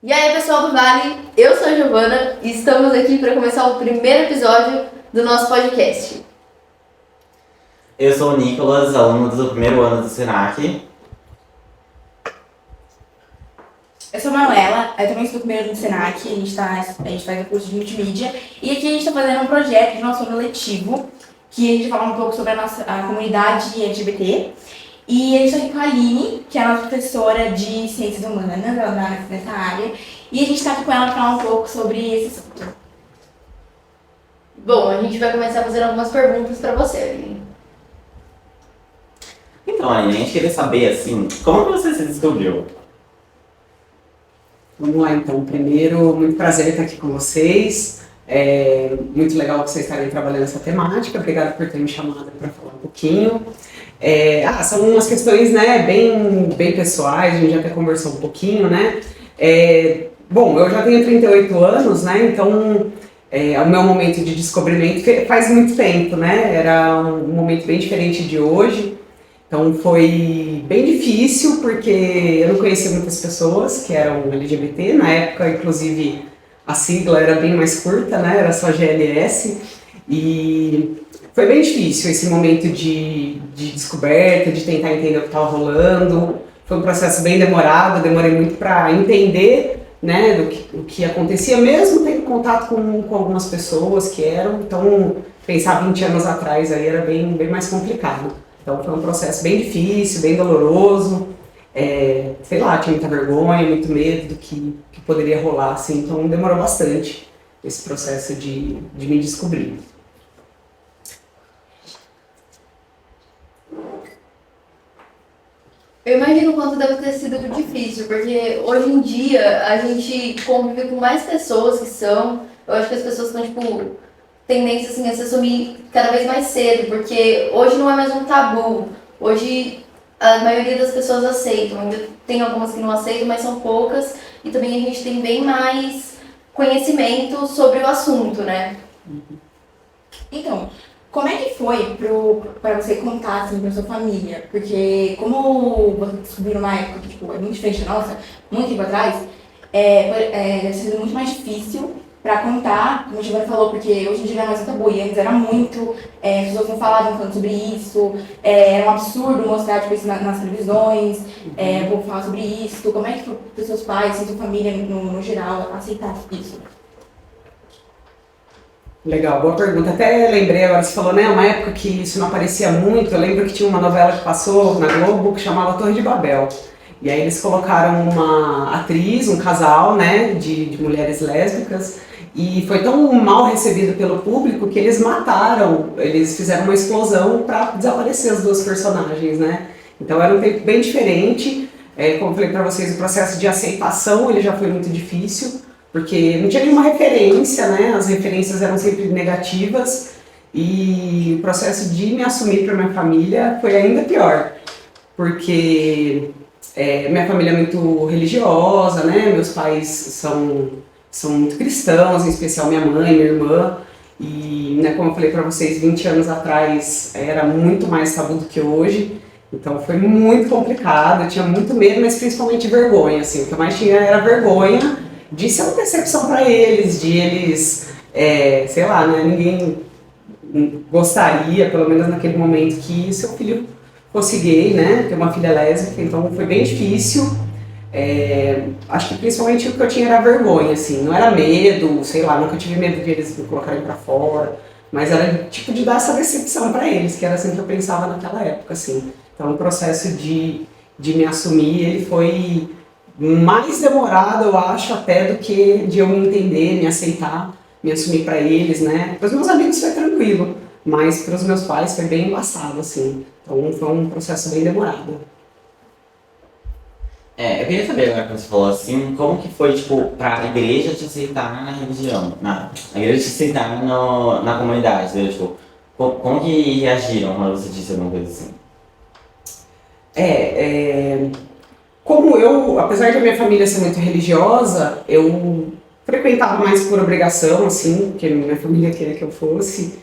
E aí, pessoal do Vale, eu sou a Giovana e estamos aqui para começar o primeiro episódio do nosso podcast. Eu sou o Nicolas, aluno do primeiro ano do Senac. Eu sou a Manuela, eu também estudo primeiro no Senac, a gente faz o curso de multimídia e aqui a gente está fazendo um projeto de nosso ano letivo, que a gente vai falar um pouco sobre a comunidade LGBT. E a gente está aqui com a Aline, que é a nossa professora de Ciências Humanas, ela dá nessa área, e a gente está aqui com ela para falar um pouco sobre esse assunto. Bom, a gente vai começar fazendo algumas perguntas para você, Aline. Então, Aline, a gente queria saber, assim, como que você se descobriu? Vamos lá, então. Primeiro, muito prazer estar aqui com vocês. É muito legal vocês estarem trabalhando essa temática. Obrigada por ter me chamado para falar um pouquinho. São umas questões, né, bem pessoais, a gente já até conversou um pouquinho, né? Bom, eu já tenho 38 anos, né? Então, o meu momento de descobrimento faz muito tempo, né? Era um momento bem diferente de hoje. Então foi bem difícil, porque eu não conhecia muitas pessoas que eram LGBT. Na época, inclusive, a sigla era bem mais curta, né? Era só GLS. E foi bem difícil esse momento de descoberta, de tentar entender o que estava rolando. Foi um processo bem demorado, eu demorei muito para entender, né, o que acontecia, mesmo tendo contato com algumas pessoas que eram. Então, pensar 20 anos atrás aí era bem mais complicado. Então foi um processo bem difícil, bem doloroso, sei lá, tinha muita vergonha, muito medo do que poderia rolar, assim, então demorou bastante esse processo de me descobrir. Eu imagino o quanto deve ter sido difícil, porque hoje em dia a gente convive com mais pessoas que são. Eu acho que as pessoas estão, tendência assim, a se assumir cada vez mais cedo, porque hoje não é mais um tabu. Hoje a maioria das pessoas aceitam, ainda tem algumas que não aceitam, mas são poucas, e também a gente tem bem mais conhecimento sobre o assunto, né? Então, como é que foi para você contar assim, para sua família? Porque como você descobriu numa época que é muito diferente da nossa, muito tempo atrás, deve ser muito mais difícil para contar, como a Giovana falou, porque hoje em dia não é mais um tabu, e antes era muito, as pessoas não falavam tanto sobre isso, era um absurdo mostrar isso nas televisões, o povo falar sobre isso. Como é que foi para os seus pais, sua família no geral, aceitar isso? Legal, boa pergunta. Até lembrei agora, você falou, né, uma época que isso não aparecia muito. Eu lembro que tinha uma novela que passou na Globo que chamava Torre de Babel. E aí eles colocaram uma atriz, um casal, né, de mulheres lésbicas, e foi tão mal recebido pelo público que eles mataram, eles fizeram uma explosão para desaparecer as duas personagens, né. Então era um tempo bem diferente. Como eu falei para vocês, o processo de aceitação ele já foi muito difícil, porque não tinha nenhuma referência, né? As referências eram sempre negativas, e o processo de me assumir para minha família foi ainda pior, porque minha família é muito religiosa, né? Meus pais são muito cristãos, em especial minha mãe, minha irmã, e, né, como eu falei para vocês, 20 anos atrás era muito mais tabu do que hoje. Então foi muito complicado, eu tinha muito medo, mas principalmente vergonha, assim, o que eu mais tinha era vergonha de ser uma decepção para eles, de eles, sei lá, né, ninguém gostaria, pelo menos naquele momento, que seu filho fosse gay, né, ter uma filha lésbica. Então foi bem difícil. Acho que principalmente o que eu tinha era vergonha, assim, não era medo, sei lá, nunca tive medo de eles me colocarem para fora, mas era tipo de dar essa decepção para eles, que era assim que eu pensava naquela época, assim. Então o processo de me assumir, ele foi mais demorado, eu acho, até do que de eu me entender, me aceitar, me assumir para eles, né. Para os meus amigos foi tranquilo, mas para os meus pais foi bem embaçado, assim. Então foi um processo bem demorado. Eu queria saber agora que você falou assim, como que foi, pra igreja te aceitar na religião, a igreja te aceitar na comunidade, entendeu? Como que reagiram quando você disse alguma coisa assim? Como eu, apesar de a minha família ser muito religiosa, eu frequentava mais por obrigação, assim, porque minha família queria que eu fosse,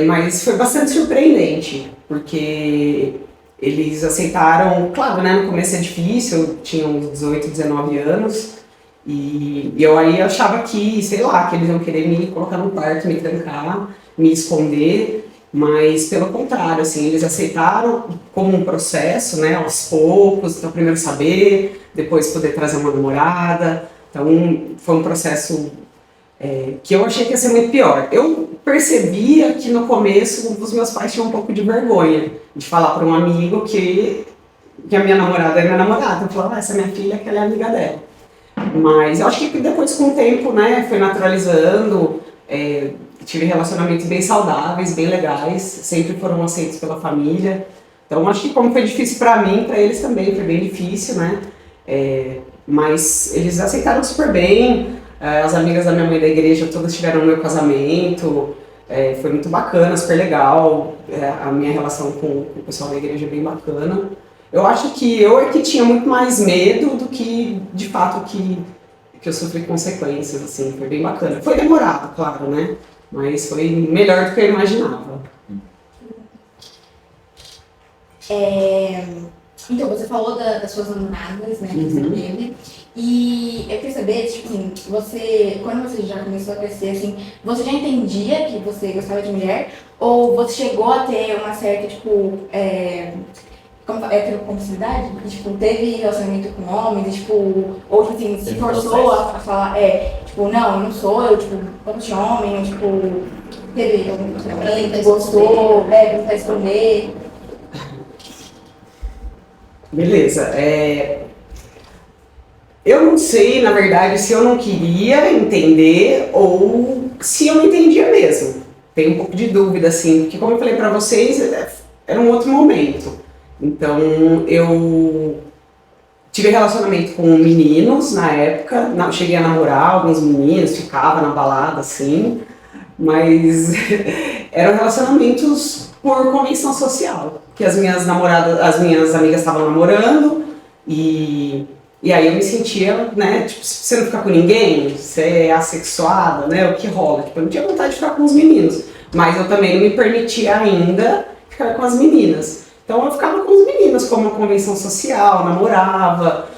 mas foi bastante surpreendente, porque eles aceitaram, claro, né, no começo é difícil, eu tinha uns 18, 19 anos, E eu aí achava que, sei lá, que eles iam querer me colocar num quarto, me trancar, me esconder, mas pelo contrário, assim, eles aceitaram como um processo, né, aos poucos, então primeiro saber, depois poder trazer uma namorada, então foi um processo que eu achei que ia ser muito pior. Eu percebia que no começo os meus pais tinham um pouco de vergonha de falar para um amigo que a minha namorada é minha namorada, eu falava, essa é minha filha, que ela é amiga dela. Mas eu acho que depois com o tempo, né, foi naturalizando, tive relacionamentos bem saudáveis, bem legais, sempre foram aceitos pela família. Então acho que como foi difícil para mim, para eles também foi bem difícil, né? Mas eles aceitaram super bem, as amigas da minha mãe da igreja todas estiveram no meu casamento, foi muito bacana, super legal, a minha relação com o pessoal da igreja é bem bacana. Eu acho que eu é que tinha muito mais medo do que, de fato, que eu sofri consequências, assim, foi bem bacana. Foi demorado, claro, né? Mas foi melhor do que eu imaginava. Então, você falou das suas namoradas, né, que você teve, e eu queria saber, tipo assim, quando você já começou a crescer, assim, você já entendia que você gostava de mulher, ou você chegou a ter uma certa, tipo, heterocompatibilidade? E, tipo, teve relacionamento com homens, e, tipo, ou, tipo assim, se forçou a falar, tipo, não, eu não sou, eu, tipo, gosto de homem, ou, tipo, teve algum relacionamento, gostou, tentar esconder. Beleza. Eu não sei, na verdade, se eu não queria entender ou se eu não entendia mesmo. Tenho um pouco de dúvida, assim, porque como eu falei pra vocês, era um outro momento. Então, eu tive relacionamento com meninos na época, cheguei a namorar alguns meninos, ficava na balada, assim, mas eram relacionamentos por convenção social, que as minhas amigas estavam namorando e aí eu me sentia, né, tipo, você não fica com ninguém, você é assexuada, né, o que rola, tipo, eu não tinha vontade de ficar com os meninos, mas eu também não me permitia ainda ficar com as meninas. Então eu ficava com os meninos como uma convenção social, namorava,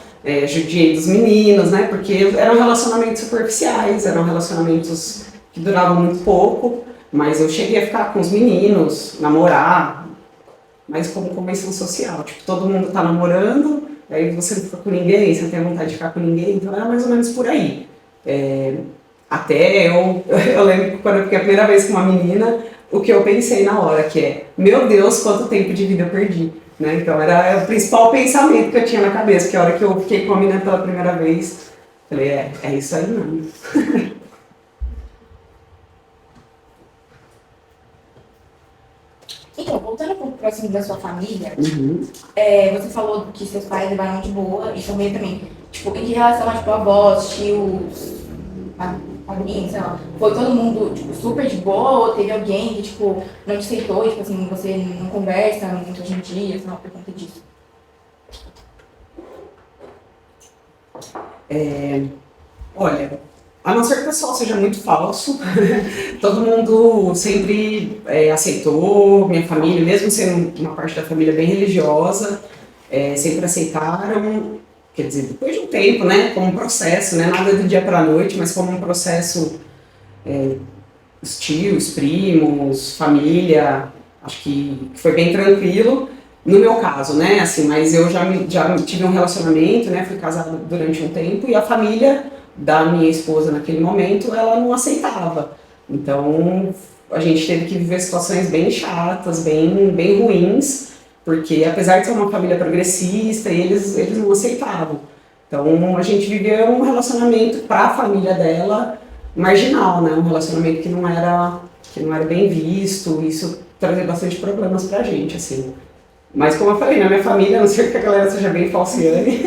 judiei dos meninos, né? Porque eram relacionamentos superficiais, eram relacionamentos que duravam muito pouco, mas eu cheguei a ficar com os meninos, namorar, mas como convenção social. Tipo, todo mundo tá namorando, aí você não fica com ninguém, você não tem vontade de ficar com ninguém, então era mais ou menos por aí. Até eu lembro que quando eu fiquei a primeira vez com uma menina, o que eu pensei na hora, que meu Deus, quanto tempo de vida eu perdi, né? Então era o principal pensamento que eu tinha na cabeça, que a hora que eu fiquei com a menina pela primeira vez, falei, é isso aí mesmo. Então, voltando um pouco próximo da sua família, você falou que seus pais levaram de boa, e sua família também. Tipo, em relação a, tipo, avós, tios, padrinhos, sei lá, foi todo mundo, tipo, super de boa, ou teve alguém que, tipo, não te aceitou, tipo assim, você não conversa muito hoje em dia, sei lá, por conta disso? Olha, a não ser que o pessoal seja muito falso, todo mundo sempre aceitou, minha família, mesmo sendo uma parte da família bem religiosa, sempre aceitaram, quer dizer, depois de um tempo, né, como um processo, né, nada do dia para a noite, mas como um processo, os tios, primos, família, acho que foi bem tranquilo, no meu caso, né, assim, mas eu já tive um relacionamento, né, fui casada durante um tempo e a família da minha esposa naquele momento, ela não aceitava. Então, a gente teve que viver situações bem chatas, bem ruins, porque apesar de ser uma família progressista, eles não aceitavam. Então, a gente vivia um relacionamento para a família dela marginal, né? Um relacionamento que não era bem visto, isso trazia bastante problemas pra gente, assim. Mas como eu falei, na minha família, a não ser que a galera seja bem falciane,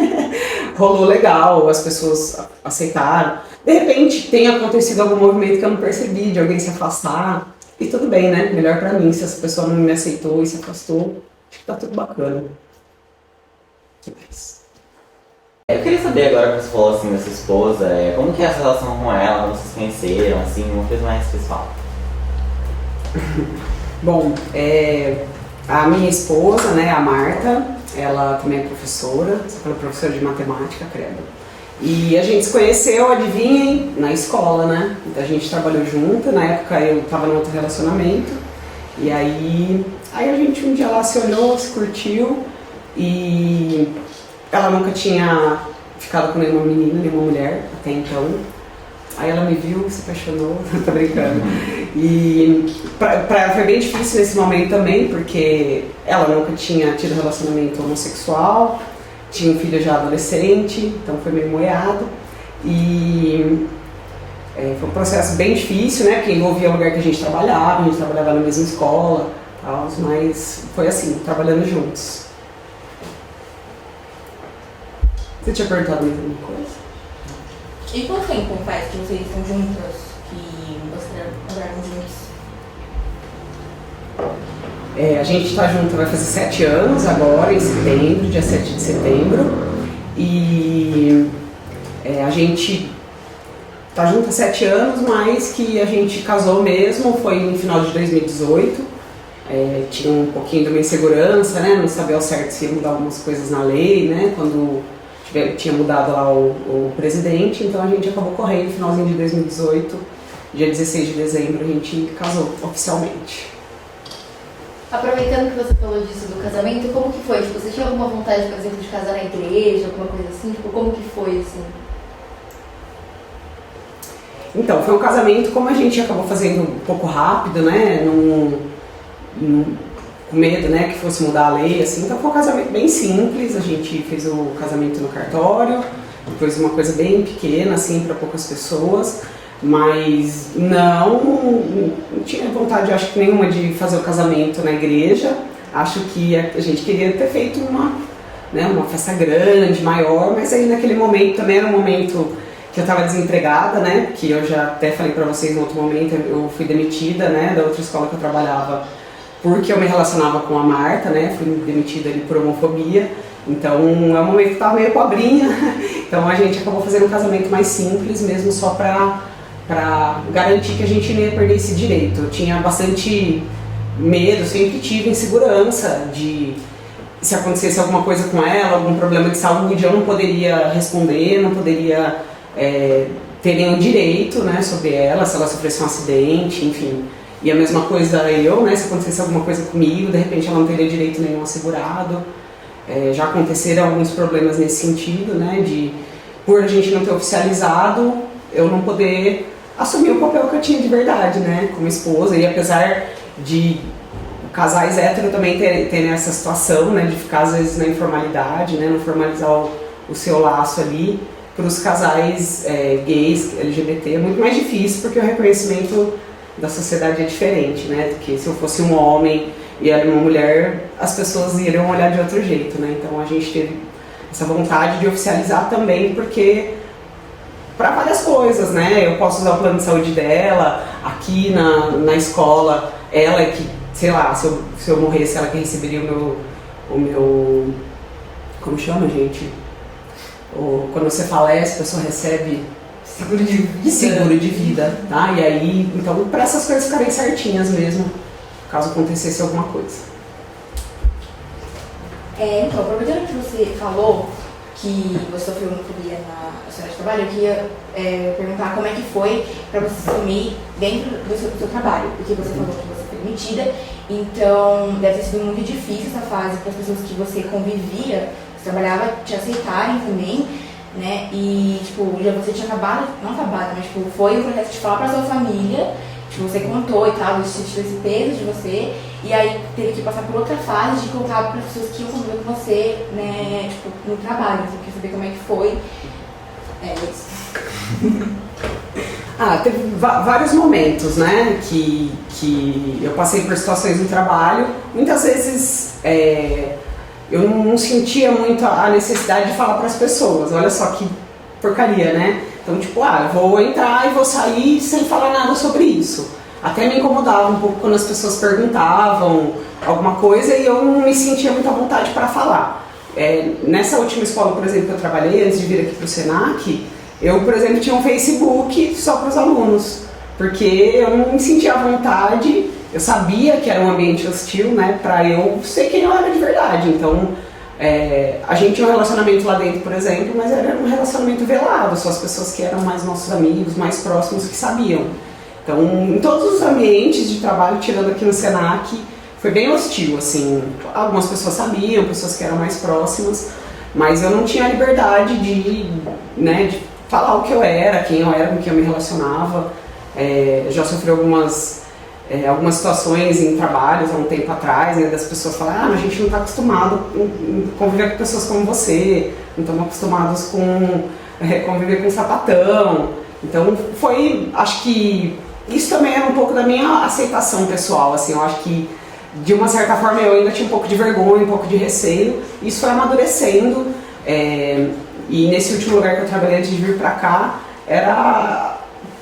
rolou legal, as pessoas aceitaram. De repente tem acontecido algum movimento que eu não percebi, de alguém se afastar, e tudo bem, né? Melhor pra mim, se essa pessoa não me aceitou e se afastou, acho que tá tudo bacana. Eu queria saber agora, que você falou assim da sua esposa, como que é essa relação com ela, como vocês se conheceram, assim, uma coisa mais pessoal. Bom, a minha esposa, né, a Marta, ela também é professora, só que ela é professora de matemática, credo. E a gente se conheceu, adivinhem, na escola, né? A gente trabalhou junto, na época eu estava num outro relacionamento. E aí a gente um dia lá se olhou, se curtiu e ela nunca tinha ficado com nenhuma menina, nenhuma mulher até então. Aí ela me viu, se apaixonou, tô brincando. E pra ela foi bem difícil nesse momento também, porque ela nunca tinha tido relacionamento homossexual, tinha um filho já adolescente, então foi meio moiado. E foi um processo bem difícil, né? Porque envolvia o lugar que a gente trabalhava na mesma escola, tal, mas foi assim, trabalhando juntos. Você tinha perguntado mais alguma coisa? E quanto tempo faz que vocês estão juntas, que vocês trabalham juntos? A gente está junto, vai fazer 7 anos agora, em setembro, dia 7 de setembro. E a gente tá junto há 7 anos, mas que a gente casou mesmo foi no final de 2018. Tinha um pouquinho de uma insegurança, né? Não sabia ao certo se ia mudar algumas coisas na lei, né? Quando tinha mudado lá o presidente, então a gente acabou correndo no finalzinho de 2018, dia 16 de dezembro a gente casou oficialmente. Aproveitando que você falou disso do casamento, como que foi? Tipo, você tinha alguma vontade, por exemplo, de casar na igreja, alguma coisa assim? Tipo, como que foi, assim? Então, foi um casamento, como a gente acabou fazendo um pouco rápido, né? Com medo, né, que fosse mudar a lei, assim, então foi um casamento bem simples, a gente fez o casamento no cartório, depois uma coisa bem pequena, assim, para poucas pessoas, mas não tinha vontade, acho que nenhuma, de fazer o casamento na igreja. Acho que a gente queria ter feito uma festa grande, maior, mas aí naquele momento também era um momento que eu estava desempregada, né, que eu já até falei para vocês no outro momento, eu fui demitida, né, da outra escola que eu trabalhava, porque eu me relacionava com a Marta, né, fui demitida ali por homofobia, então é um momento que estava meio pobrinha, então a gente acabou fazendo um casamento mais simples mesmo, só para garantir que a gente não ia perder esse direito. Eu tinha bastante medo, sempre tive insegurança de se acontecesse alguma coisa com ela, algum problema de saúde, eu não poderia responder, não poderia ter nenhum direito, né, sobre ela, se ela sofresse um acidente, enfim. E a mesma coisa eu, né, se acontecesse alguma coisa comigo, de repente ela não teria direito nenhum assegurado. Já aconteceram alguns problemas nesse sentido, né, por a gente não ter oficializado, eu não poder assumir o papel que eu tinha de verdade, né, como esposa. E apesar de casais héteros também terem essa situação, né, de ficar às vezes na informalidade, né, não formalizar o seu laço ali, para os casais gays, LGBT, é muito mais difícil, porque o reconhecimento da sociedade é diferente, né, do que se eu fosse um homem e era uma mulher, as pessoas iriam olhar de outro jeito, né. Então a gente teve essa vontade de oficializar também, porque para várias coisas, né, eu posso usar o plano de saúde dela, aqui na escola, ela é que, sei lá, se eu morresse, ela que receberia o meu como chama, gente? Quando você falece, a pessoa recebe seguro de vida, tá? E aí, então, para essas coisas ficarem certinhas mesmo, caso acontecesse alguma coisa. Então, aproveitando que você falou que você sofreu homofobia na sua área de trabalho, eu queria perguntar como é que foi para você se assumir dentro do seu trabalho, porque você falou que você foi demitida, então deve ter sido muito difícil essa fase para as pessoas que você convivia, você trabalhava, te aceitarem também, né, e tipo, já você tinha mas tipo, foi um processo de falar para sua família, tipo, você contou e tal, você sentiu esse peso de você, e aí teve que passar por outra fase de contar para as pessoas que iam conviver com você, né, tipo, no trabalho, você quer saber como é que foi. Isso. Teve vários momentos, né, que eu passei por situações no trabalho, muitas vezes eu não sentia muito a necessidade de falar para as pessoas, olha só que porcaria, né? Então, tipo, eu vou entrar e vou sair sem falar nada sobre isso. Até me incomodava um pouco quando as pessoas perguntavam alguma coisa e eu não me sentia muita vontade para falar. Nessa última escola, por exemplo, que eu trabalhei, antes de vir aqui para o Senac, eu, por exemplo, tinha um Facebook só para os alunos, porque eu não me sentia à vontade. Eu sabia que era um ambiente hostil, né, para eu ser quem eu era de verdade. Então, a gente tinha um relacionamento lá dentro, por exemplo, mas era um relacionamento velado, só as pessoas que eram mais nossos amigos, mais próximos que sabiam. Então, em todos os ambientes de trabalho, tirando aqui no Senac, foi bem hostil, assim. Algumas pessoas sabiam, pessoas que eram mais próximas, mas eu não tinha a liberdade de falar o que eu era, quem eu era, com quem eu me relacionava. Já sofri algumas situações em trabalhos há um tempo atrás, né, das pessoas falarem, mas a gente não está acostumado a conviver com pessoas como você, não estamos acostumados com conviver com sapatão. Então acho que isso também era um pouco da minha aceitação pessoal, assim, eu acho que de uma certa forma eu ainda tinha um pouco de vergonha, um pouco de receio, isso foi amadurecendo, e nesse último lugar que eu trabalhei antes de vir pra cá,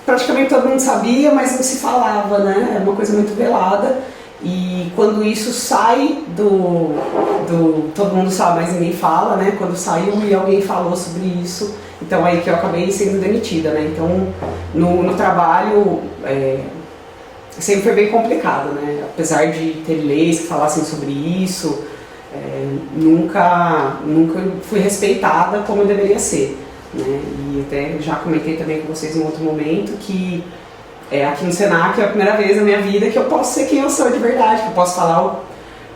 praticamente todo mundo sabia, mas não se falava, né? Era uma coisa muito velada. E quando isso sai todo mundo sabe, mas ninguém fala, né? Quando saiu e alguém falou sobre isso, então aí que eu acabei sendo demitida, né? Então no trabalho sempre foi bem complicado, né? Apesar de ter leis que falassem sobre isso, nunca fui respeitada como deveria ser. Né? E até já comentei também com vocês em outro momento que aqui no Senac é a primeira vez na minha vida que eu posso ser quem eu sou de verdade, que eu posso falar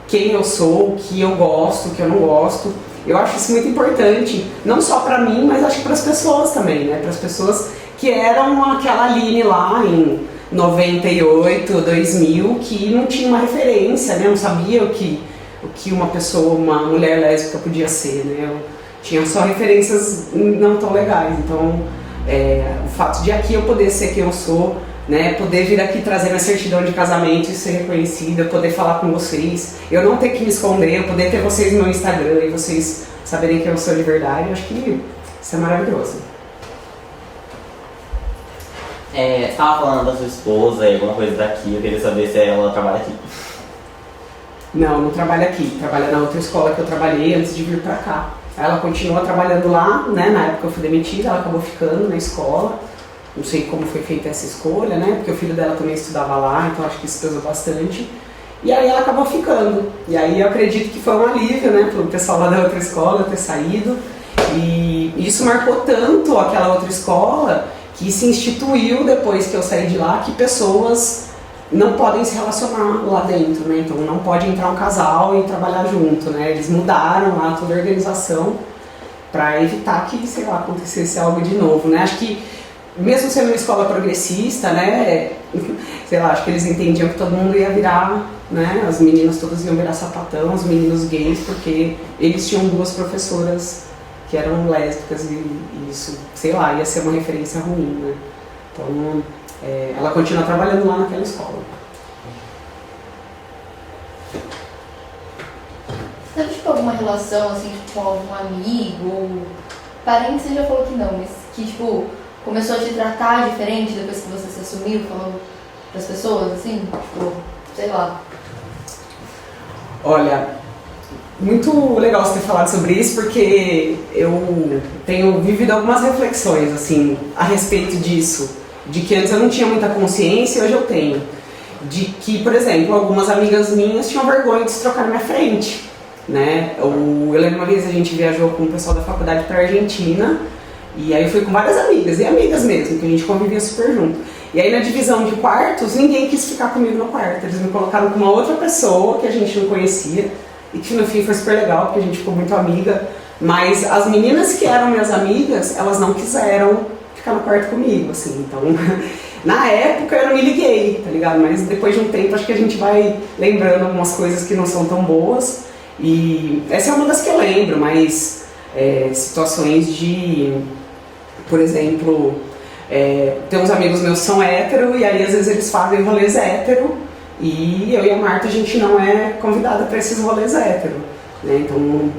quem eu sou, o que eu gosto, o que eu não gosto. Eu acho isso muito importante, não só pra mim, mas acho que para as pessoas também, né? Para as pessoas que eram aquela Aline lá em 98, 2000, que não tinha uma referência, né? Não sabia o que uma uma mulher lésbica podia ser, né? Tinha só referências não tão legais, então o fato de aqui eu poder ser quem eu sou, né, poder vir aqui trazer minha certidão de casamento e ser reconhecida, poder falar com vocês, eu não ter que me esconder, eu poder ter vocês no meu Instagram e vocês saberem quem eu sou de verdade, eu acho que isso é maravilhoso. Você estava falando da sua esposa e alguma coisa daqui, eu queria saber se ela trabalha aqui. Não trabalha aqui, trabalha na outra escola que eu trabalhei antes de vir pra cá. Ela continua trabalhando lá, né? Na época eu fui demitida, ela acabou ficando na escola. Não sei como foi feita essa escolha, né? Porque o filho dela também estudava lá, então acho que isso pesou bastante. E aí ela acabou ficando. E aí eu acredito que foi um alívio, né? Para o pessoal lá da outra escola ter saído. E isso marcou tanto aquela outra escola que se instituiu depois que eu saí de lá que pessoas não podem se relacionar lá dentro, né? Então não pode entrar um casal e trabalhar junto, né? Eles mudaram lá toda a organização para evitar que, sei lá, acontecesse algo de novo, né? Acho que mesmo sendo uma escola progressista, né? Sei lá, acho que eles entendiam que todo mundo ia virar, né? As meninas todas iam virar sapatão, os meninos gays, porque eles tinham duas professoras que eram lésbicas e isso, sei lá, ia ser uma referência ruim, né? Então ela continua trabalhando lá naquela escola. Teve tipo alguma relação assim com algum amigo ou parente? Você já falou que não, mas que tipo começou a te tratar diferente depois que você se assumiu, falando pras pessoas assim, tipo, sei lá. Olha, muito legal você ter falado sobre isso, porque eu tenho vivido algumas reflexões assim a respeito disso. De que antes eu não tinha muita consciência e hoje eu tenho. De que, por exemplo, algumas amigas minhas tinham vergonha de se trocar na minha frente, né? Eu lembro uma vez a gente viajou com o pessoal da faculdade para a Argentina e aí eu fui com várias amigas, e amigas mesmo, que a gente convivia super junto. E aí na divisão de quartos, ninguém quis ficar comigo no quarto. Eles me colocaram com uma outra pessoa que a gente não conhecia e que no fim foi super legal, porque a gente ficou muito amiga. Mas as meninas que eram minhas amigas, elas não quiseram ficar no quarto comigo, assim, então na época eu não me liguei, tá ligado? Mas depois de um tempo acho que a gente vai lembrando algumas coisas que não são tão boas e essa é uma das que eu lembro, mas situações de, por exemplo, tem uns amigos meus que são hétero e aí às vezes eles fazem rolês hétero e eu e a Marta a gente não é convidada para esses rolês hétero, né? Então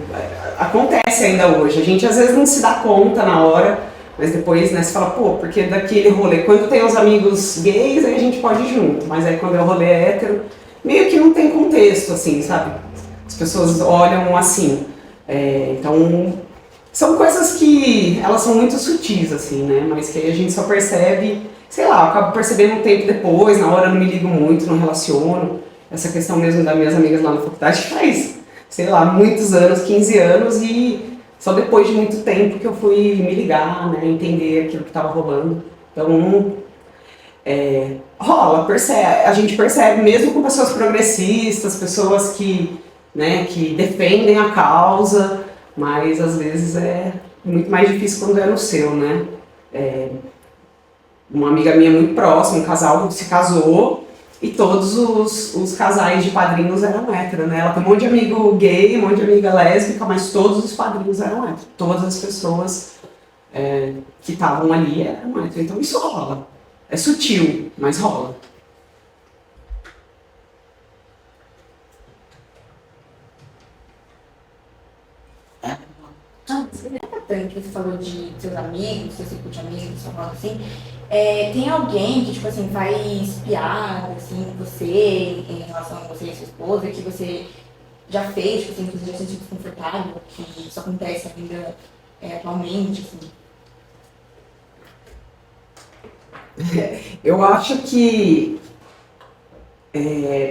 acontece ainda hoje, a gente às vezes não se dá conta na hora. Mas depois, né, você fala, pô, porque daquele rolê, quando tem os amigos gays, aí a gente pode ir junto. Mas aí quando é o rolê hétero, meio que não tem contexto, assim, sabe? As pessoas olham assim. Então, são coisas que, elas são muito sutis, assim, né? Mas que aí a gente só percebe, sei lá, eu acabo percebendo um tempo depois, na hora eu não me ligo muito, não relaciono. Essa questão mesmo das minhas amigas lá na faculdade faz sei lá, muitos anos, 15 anos, e só depois de muito tempo que eu fui me ligar, né, entender aquilo que estava rolando. Então, rola, a gente percebe mesmo com pessoas progressistas, pessoas que, né, que defendem a causa, mas às vezes é muito mais difícil quando é no seu, né? Uma amiga minha muito próxima, um casal se casou e todos os casais de padrinhos eram héteros, né? Ela tem um monte de amigo gay, um monte de amiga lésbica, mas todos os padrinhos eram héteros. Todas as pessoas que estavam ali eram héteros. Então isso rola. É sutil, mas rola. Seria importante, você falou de seus amigos, seu círculo de amigos, sua roda assim. Tem alguém que, tipo assim, faz piada, assim, com você, em relação a você e sua esposa, que você já fez, tipo assim, que você já se sentiu desconfortável, que isso acontece ainda atualmente, assim? Eu acho que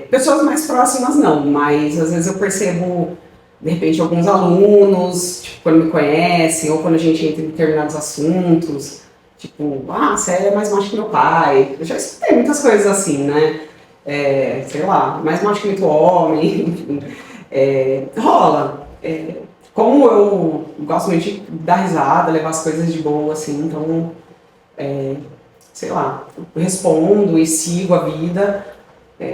pessoas mais próximas não, mas às vezes eu percebo, de repente, alguns alunos, tipo, quando me conhecem, ou quando a gente entra em determinados assuntos, tipo, você é mais macho que meu pai. Eu já escutei muitas coisas assim, né? Sei lá, mais macho que muito homem, enfim. Rola. Como eu gosto muito de dar risada, levar as coisas de boa, assim, então, sei lá, eu respondo e sigo a vida.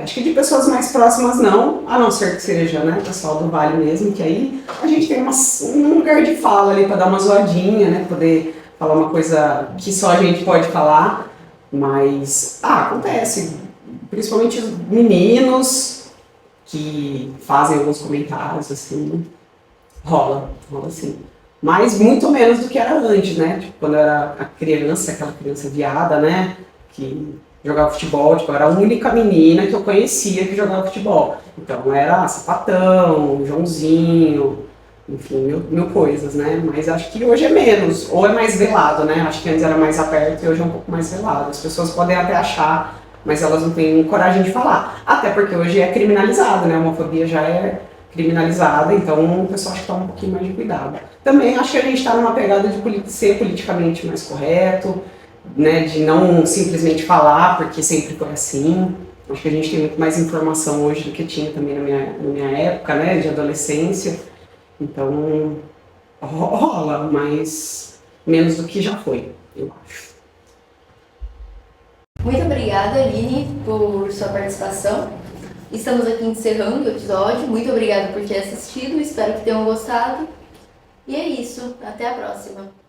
Acho que de pessoas mais próximas não, a não ser que seja, né, o pessoal do Vale mesmo, que aí a gente tem um lugar de fala ali para dar uma zoadinha, né, poder falar uma coisa que só a gente pode falar, mas acontece, principalmente os meninos que fazem alguns comentários, assim, rola sim. Mas muito menos do que era antes, né, tipo, quando eu era a criança, aquela criança viada, né, que jogava futebol, tipo, eu era a única menina que eu conhecia que jogava futebol. Então era sapatão, Joãozinho, enfim, mil coisas, né? Mas acho que hoje é menos, ou é mais velado, né? Acho que antes era mais aberto e hoje é um pouco mais velado. As pessoas podem até achar, mas elas não têm coragem de falar. Até porque hoje é criminalizado, né? A homofobia já é criminalizada, então o pessoal acha que toma um pouquinho mais de cuidado. Também acho que a gente está numa pegada de ser politicamente mais correto, né, de não simplesmente falar, porque sempre foi assim. Acho que a gente tem muito mais informação hoje do que tinha também na minha época, né, de adolescência. Então, rola, mas menos do que já foi, eu acho. Muito obrigada, Aline, por sua participação. Estamos aqui encerrando o episódio. Muito obrigada por ter assistido, espero que tenham gostado. E é isso, até a próxima.